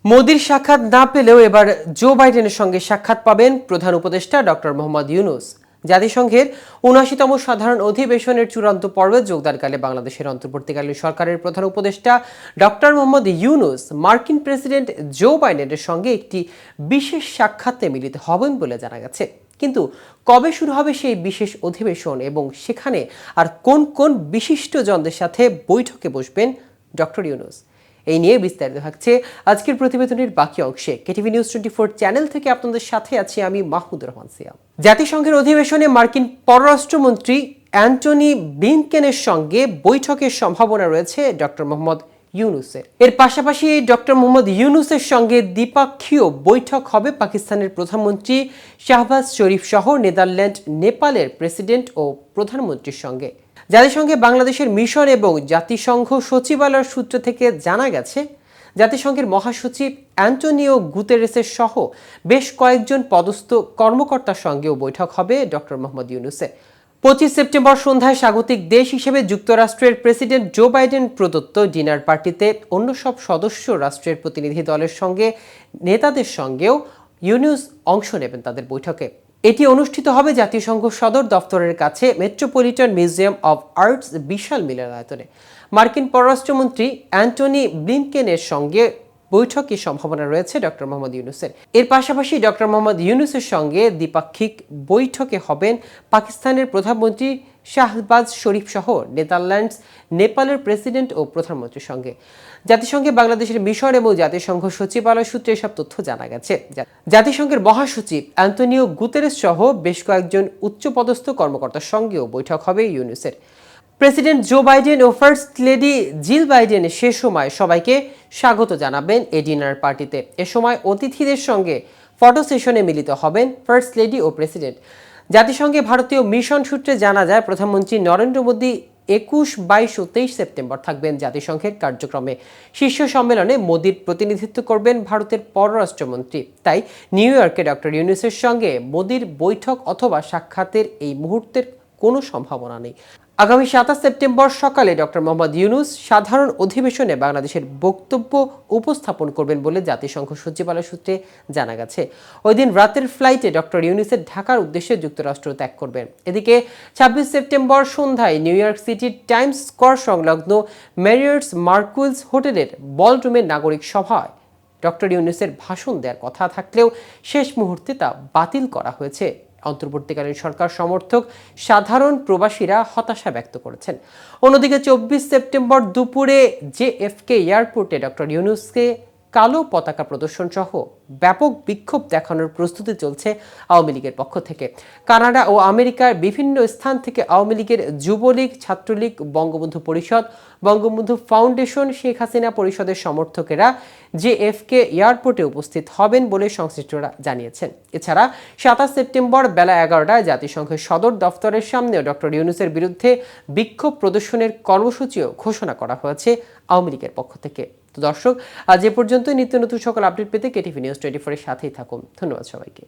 মোদির সাক্ষাৎ না পেলেও এবার জো বাইডেনের সঙ্গে সাক্ষাৎ পাবেন প্রধান উপদেষ্টা ডক্টর মোহাম্মদ ইউনূস। জাতিসংঘের ৭৯তম সাধারণ অধিবেশনের চূড়ান্ত পর্বে যোগদানকালে বাংলাদেশের অন্তর্বর্তীকালীন সরকারের প্রধান উপদেষ্টা ডক্টর মোহাম্মদ ইউনূস মার্কিন প্রেসিডেন্ট জো বাইডেনের সঙ্গে একটি বিশেষ সাক্ষাতে মিলিত হবেন বলে জানা গেছে। কিন্তু কবে শুরু হবে সেই বিশেষ অধিবেশন এবং সেখানে আর কোন কোন বিশিষ্টজনদের সাথে বৈঠকে বসবেন ডক্টর ইউনূস, এই নিয়ে বিস্তারিত থাকছে আজকের প্রতিবেদনের বাকি অংশে। কেটিভি নিউজ 24 চ্যানেল থেকে আপনাদের সাথে আছি আমি মাহমুদুর রহমান সিয়াম। জাতিসংঘের অধিবেশনে মার্কিন পররাষ্ট্রমন্ত্রী অ্যান্টনি ব্লিনকেনের সঙ্গে বৈঠকের সম্ভাবনা রয়েছে ডক্টর মোহাম্মদ ইউনূসের। এর পাশাপাশি ডক্টর মোহাম্মদ ইউনূসের সঙ্গে দ্বিপক্ষীয় বৈঠক হবে পাকিস্তানের প্রধানমন্ত্রী শাহবাজ শরীফ সহ নেদারল্যান্ড, নেপালের প্রেসিডেন্ট ও প্রধানমন্ত্রীর সঙ্গে। জাতিসংঘে বাংলাদেশের মিশন এবং জাতিসংঘ সচিবালয়ের সূত্র থেকে জানা গেছে, জাতিসংঘের মহাসচিব অ্যান্টোনিও গুতেরেসের সহ বেশ কয়েকজন পদস্থ কর্মকর্তার সঙ্গেও বৈঠক হবে ডক্টর মোহাম্মদ ইউনূসের। 25 সেপ্টেম্বর সন্ধ্যায় স্বাগতিক দেশ হিসেবে যুক্তরাষ্ট্রের প্রেসিডেন্ট জো বাইডেন প্রদত্ত ডিনার পার্টিতে অন্য সব সদস্য রাষ্ট্রের প্রতিনিধি দলের সঙ্গে নেতাদের সঙ্গেও ইউনূস অংশ নেবেন তাদের বৈঠকে। এটি অনুষ্ঠিত হবে জাতিসংঘ সদর দফতরের কাছে মেট্রোপলিটন মিউজিয়াম অব আর্টস বিশাল মিলনায়তনে। মার্কিন পররাষ্ট্রমন্ত্রী অ্যান্টনি ব্লিনকেনের সঙ্গে বৈঠকের সম্ভাবনা রয়েছে ডক্টর মোহাম্মদ ইউনূসের। এর পাশাপাশি ডক্টর মোহাম্মদ ইউনূসের সঙ্গে দ্বিপাক্ষিক বৈঠকে হবেন পাকিস্তানের প্রধানমন্ত্রী শাহবাজ শরীফ সহ নেদারল্যান্ডস, নেপালের প্রেসিডেন্ট ও প্রধানমন্ত্রীর সঙ্গে। জাতিসংঘে বাংলাদেশের মিশন এবং জাতিসংঘ সচিবালয় সূত্রে এসব তথ্য জানা গেছে। জাতিসংঘের মহাসচিব অ্যান্টোনিও গুতেরেস সহ বেশ কয়েকজন উচ্চপদস্থ কর্মকর্তার সঙ্গেও বৈঠক হবে ইউনূসের। প্রেসিডেন্ট জো বাইডেন ও ফার্স্ট লেডি জিল বাইডেন সে সময় সবাইকে স্বাগত জানাবেন এই ডিনার পার্টিতে। এ সময় অতিথিদের সঙ্গে ফটো সেশনে মিলিত হবেন ফার্স্ট লেডি ও প্রেসিডেন্ট। জাতিসংঘে ভারতীয় মিশন সূত্রে জানা যায়, প্রধানমন্ত্রী নরেন্দ্র মোদী 21, 22 ও 23 সেপ্টেম্বর থাকবেন জাতিসংঘের কার্যক্রমে। শীর্ষ সম্মেলনে মোদির প্রতিনিধিত্ব করবেন ভারতের পররাষ্ট্রমন্ত্রী। তাই নিউ ইয়র্কে ডক্টর ইউনূসের সঙ্গে মোদির বৈঠক অথবা সাক্ষাতের এই মুহূর্তের কোনো সম্ভাবনা নেই। আগামী 27 সেপ্টেম্বর সকালে ডক্টর মোহাম্মদ ইউনূস সাধারণ অধিবেশনে বাংলাদেশের বক্তব্য উপস্থাপন করবেন বলে জাতিসংঘ সচিবালয় সূত্রে জানা গেছে। ওই দিন রাতের ফ্লাইটে ডক্টর ইউনূসের ঢাকার উদ্দেশ্যে যুক্তরাষ্ট্র ত্যাগ করবেন। এদিকে 26 সেপ্টেম্বর সন্ধ্যায় নিউ ইয়র্ক সিটির টাইমস স্কোয়ার সংলগ্ন ম্যারিয়টস মার্কুইলস হোটেলের বলরুমের নাগরিক সভায় ডক্টর ইউনূসের ভাষণ দেওয়ার কথা থাকলেও শেষ মুহূর্তে তা বাতিল করা হয়েছে। অন্তর্বর্তীকালীন সরকার সমর্থক সাধারণ প্রবাসীরা হতাশা ব্যক্ত করেছেন। অন্যদিকে 24 সেপ্টেম্বর দুপুরে জেএফকে এয়ারপোর্টে ডক্টর ইউনূসকে কালো পতাকা প্রদর্শন সহ ব্যাপক বিক্ষোভ দেখানোর প্রস্তুতি চলছে আওয়ামী লীগের পক্ষ থেকে। কানাডা ও আমেরিকার বিভিন্ন স্থান থেকে আওয়ামী লীগের যুবলীগ, ছাত্রলীগ, বঙ্গবন্ধু পরিষদ, বঙ্গবন্ধু ফাউন্ডেশন, শেখ হাসিনা পরিষদের সমর্থকেরা জেএফকে এয়ারপোর্টে উপস্থিত হবেন বলে সংশ্লিষ্টরা জানিয়েছেন। এছাড়া 27 সেপ্টেম্বর বেলা 11টায় জাতিসংঘের সদর দফতরের সামনেও ডক্টর ইউনূসের বিরুদ্ধে বিক্ষোভ প্রদর্শনের কর্মসূচিও ঘোষণা করা হয়েছে আওয়ামী লীগের পক্ষ থেকে। তো দর্শক, আজ এ পর্যন্ত। নিত্য নতুন সকল আপডেট পেতে কেটিভি নিউজ 24 এর সাথেই থাকুন। ধন্যবাদ সবাইকে।